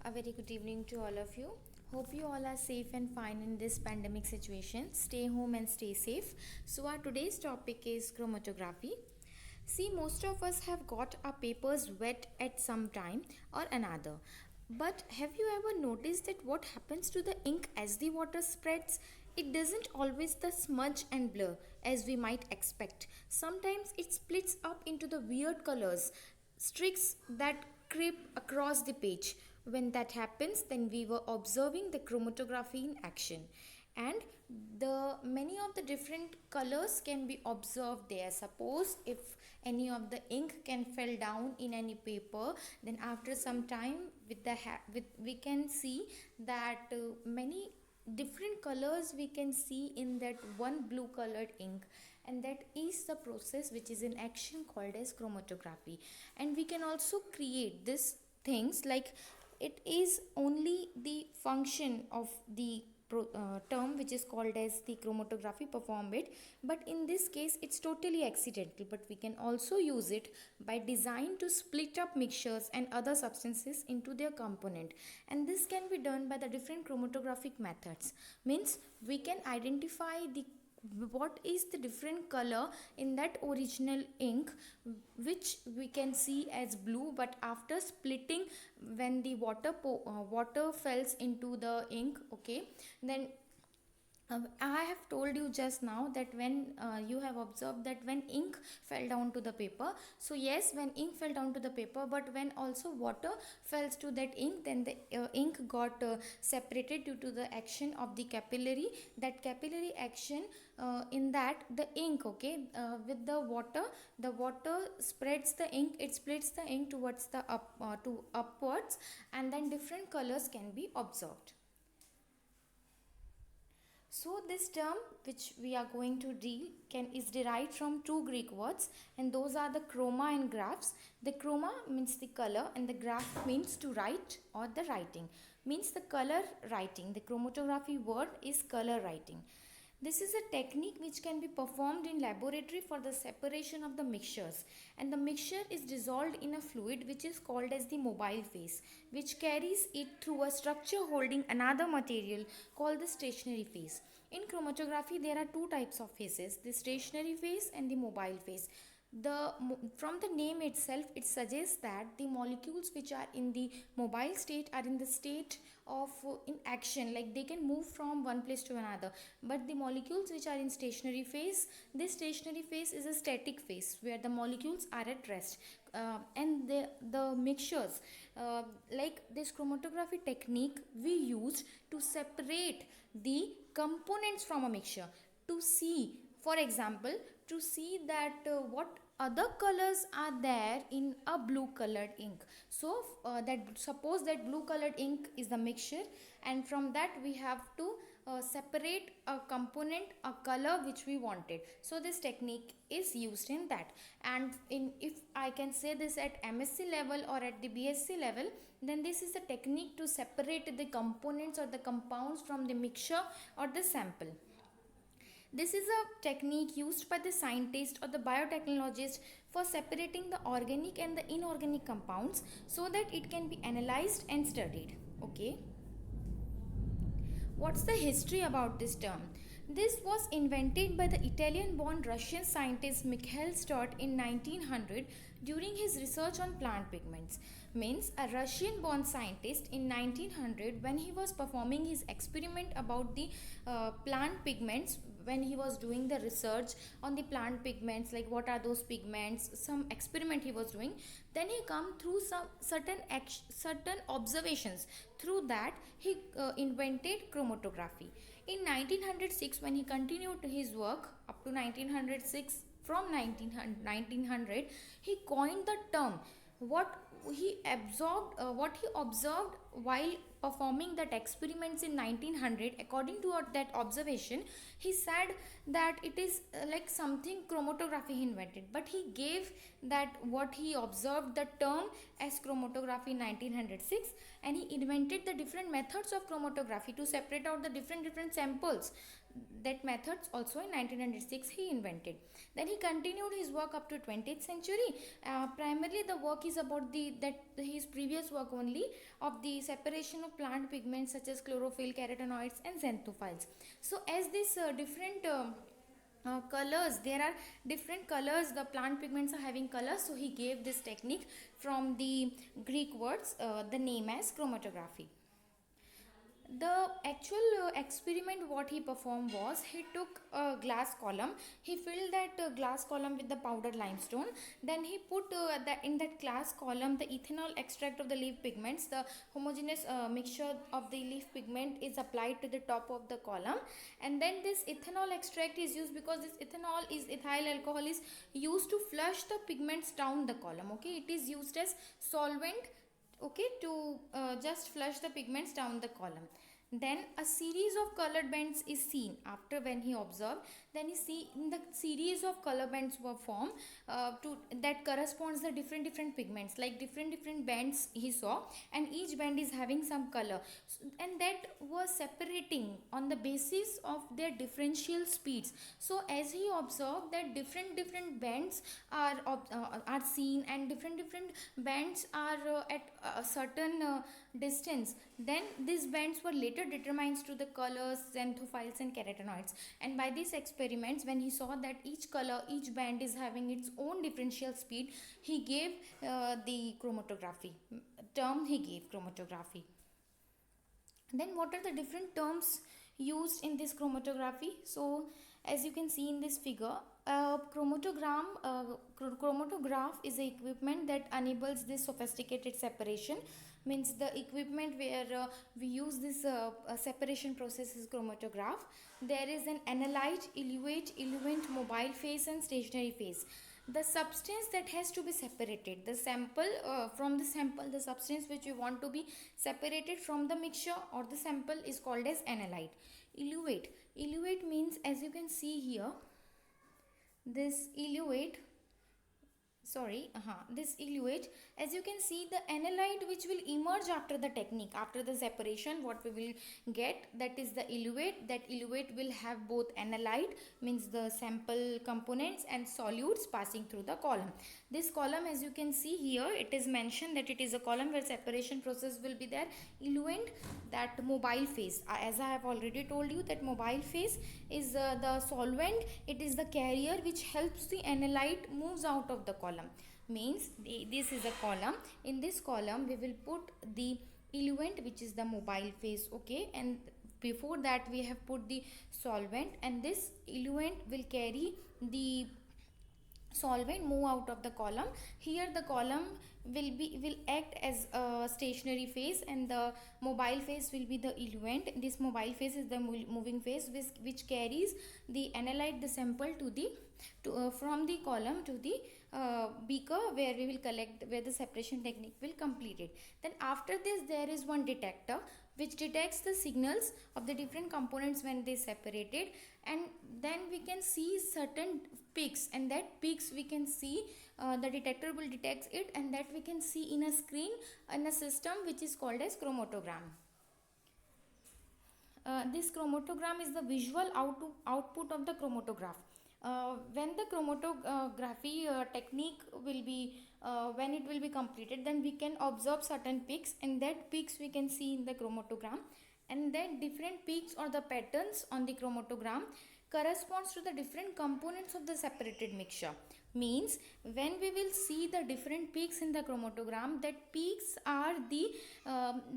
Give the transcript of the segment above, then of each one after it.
A very good evening to all of you. Hope you all are safe and fine in this pandemic situation. Stay home and stay safe. So, our today's topic is chromatography. See, most of us have got our papers wet at some time or another. But have you ever noticed that what happens to the ink as the water spreads? It doesn't always the smudge and blur as we might expect. Sometimes it splits up into the weird colors, streaks that creep across the page. When that happens, then we were observing the chromatography in action, and the many of the different colors can be observed there. Suppose if any of the ink can fell down in any paper, then after some time with we can see that many different colors we can see in that one blue colored ink, and that is the process which is in action called as chromatography. And we can also create this things like it is only the function of the term which is called as the chromatography performed it, but in this case it's totally accidental, but we can also use it by design to split up mixtures and other substances into their component. And this can be done by the different chromatographic methods. Means we can identify the what is the different color in that original ink, which we can see as blue, but after splitting, when the water falls into the ink, okay, then I have told you just now that when you have observed that when ink fell down to the paper, so yes, when ink fell down to the paper, but when also water falls to that ink, then the ink got separated due to the action of the capillary. That capillary action in that the ink, okay, with the water spreads the ink, it splits the ink towards the to upwards, and then different colors can be observed. So this term which we are going to deal can is derived from two Greek words, and those are the chroma and graphs. The chroma means the color and the graph means to write or the writing, means the color writing. The chromatography word is color writing. This is a technique which can be performed in laboratory for the separation of the mixtures, and the mixture is dissolved in a fluid which is called as the mobile phase, which carries it through a structure holding another material called the stationary phase. In chromatography there are two types of phases, the stationary phase and the mobile phase. From the name itself it suggests that the molecules which are in the mobile state are in the state of in action, like they can move from one place to another. But the molecules which are in stationary phase, this stationary phase is a static phase where the molecules are at rest. And the mixtures, like this chromatography technique we use to separate the components from a mixture, to see, for example, to see that what other colors are there in a blue colored ink. So that suppose that blue colored ink is the mixture, and from that we have to separate a component, a color which we wanted. So this technique is used in that. And in, if I can say this at MSc level or at the BSc level, then this is a technique to separate the components or the compounds from the mixture or the sample. This is a technique used by the scientist or the biotechnologist for separating the organic and the inorganic compounds so that it can be analyzed and studied. Okay. What's the history about this term? This was invented by the Italian-born Russian scientist Mikhail Stott in 1900 during his research on plant pigments. Means a Russian-born scientist in 1900, when he was performing his experiment about the plant pigments, when he was doing the research on the plant pigments, like what are those pigments, some experiment he was doing, then he come through some certain observations. Through that he invented chromatography. In 1906, when he continued his work up to 1906, from 1900 he coined the term. What he observed while performing that experiments in 1900, according to that observation, he said that it is like something chromatography he invented, but he gave that what he observed the term as chromatography in 1906, and he invented the different methods of chromatography to separate out the different samples. that methods also in 1906 he invented. Then he continued his work up to 20th century. Primarily the work is about his previous work only of the separation of plant pigments such as chlorophyll, carotenoids and xanthophyls. So as this different colors, there are different colors, the plant pigments are having colors, so he gave this technique from the Greek words, the name as chromatography. The actual experiment what he performed was, he took a glass column, he filled that glass column with the powdered limestone, then he put in that glass column the ethanol extract of the leaf pigments, the homogeneous mixture of the leaf pigment is applied to the top of the column, and then this ethanol extract is used because this ethanol is ethyl alcohol is used to flush the pigments down the column. Okay, it is used as solvent, okay, to just flush the pigments down the column. Then a series of colored bands is seen after when he observed. Then he see in the series of color bands were formed to that corresponds the different pigments, like different bands he saw, and each band is having some color. And that was separating on the basis of their differential speeds. So as he observed that different bands are seen, and different bands are at a certain distance, then these bands were later determined to the colors, xanthophyls and carotenoids. And by these experiments, when he saw that each color, each band is having its own differential speed, he gave the chromatography term, he gave chromatography. Then what are the different terms used in this chromatography? So as you can see in this figure, chromatograph is a equipment that enables this sophisticated separation. Means the equipment where we use this separation process is chromatograph. There is an analyte, eluent, mobile phase and stationary phase. The substance that has to be separated, the sample from the sample, the substance which we want to be separated from the mixture or the sample is called as analyte. Eluate means, as you can see here, this eluate, as you can see, the analyte which will emerge after the technique, after the separation, what we will get, that is the eluate. That eluate will have both analyte, means the sample components, and solutes passing through the column. This column, as you can see here, it is mentioned that it is a column where separation process will be there. Eluent, that mobile phase, as I have already told you, that mobile phase is the solvent, it is the carrier which helps the analyte moves out of the column. Means this is a column, in this column we will put the eluent, which is the mobile phase, okay, and before that we have put the solvent, and this eluent will carry the solvent, move out of the column. Here the column will act as a stationary phase, and the mobile phase will be the eluent. This mobile phase is the moving phase which carries the analyte, the sample, from the column to the beaker where we will collect, where the separation technique will complete it. Then after this there is one detector which detects the signals of the different components when they separated, and then we can see certain peaks, and that peaks we can see, the detector will detect it, and that we can see in a screen in a system which is called as chromatogram. This chromatogram is the visual output of the chromatograph. When the chromatography technique will be when it will be completed, then we can observe certain peaks, and that peaks we can see in the chromatogram, and then different peaks or the patterns on the chromatogram corresponds to the different components of the separated mixture. Means when we will see the different peaks in the chromatogram, that peaks are the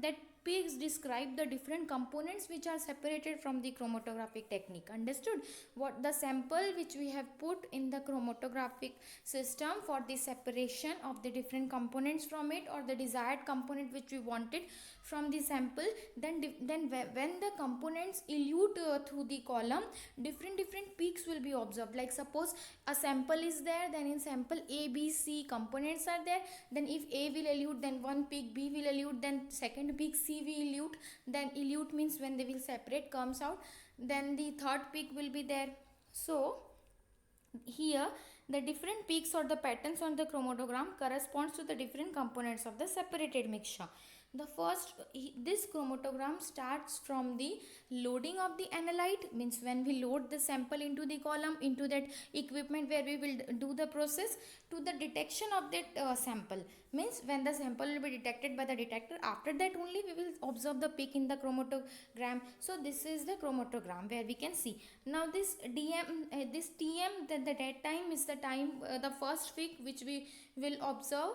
that peaks describe the different components which are separated from the chromatographic technique. Understood? What the sample which we have put in the chromatographic system for the separation of the different components from it, or the desired component which we wanted from the sample, then when the components elute through the column, different peaks will be observed. Like suppose a sample is there, then in sample A, B, C components are there, then if A will elute, then one peak, B will elute, then second peak C will elute, then elute means when they will separate, comes out, then the third peak will be there. So here the different peaks or the patterns on the chromatogram corresponds to the different components of the separated mixture. The first, this chromatogram starts from the loading of the analyte, means when we load the sample into the column, into that equipment where we will do the process, to the detection of that sample, means when the sample will be detected by the detector, after that only we will observe the peak in the chromatogram. So this is the chromatogram where we can see. Now this this TM, that time is the time, the first peak which we will observe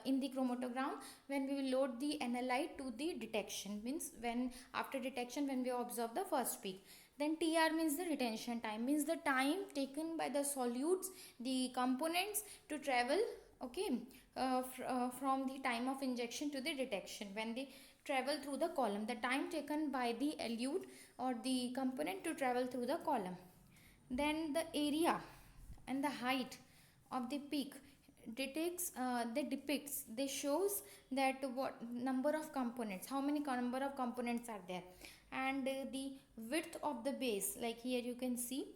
in the chromatogram when we will load the analyte to the detection, means when after detection when we observe the first peak. Then TR means the retention time, means the time taken by the solutes, the components to travel, okay, from the time of injection to the detection. When they travel through the column, the time taken by the elute or the component to travel through the column. Then the area and the height of the peak they shows that what number of components, how many number of components are there. And the width of the base, like here you can see,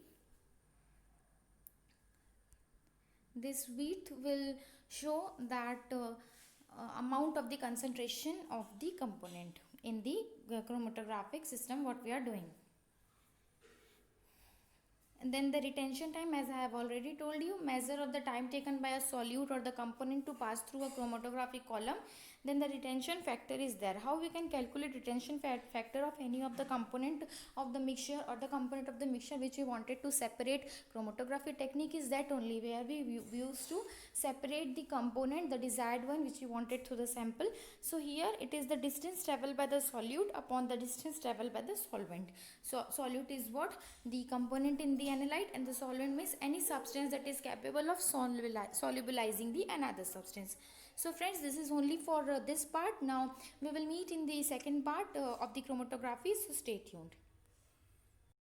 this width will show that amount of the concentration of the component in the chromatographic system what we are doing. And then the retention time, as I have already told you, measure of the time taken by a solute or the component to pass through a chromatographic column. Then the retention factor is there. How we can calculate retention factor of any of the component of the mixture or the component of the mixture which we wanted to separate. Chromatography technique is that only, where we used to separate the component, the desired one which we wanted through the sample. So here it is the distance traveled by the solute upon the distance traveled by the solvent. So solute is what? The component in the analyte, and the solvent means any substance that is capable of solubilizing the another substance. So friends, this is only for this part. Now we will meet in the second part of the chromatography, so stay tuned.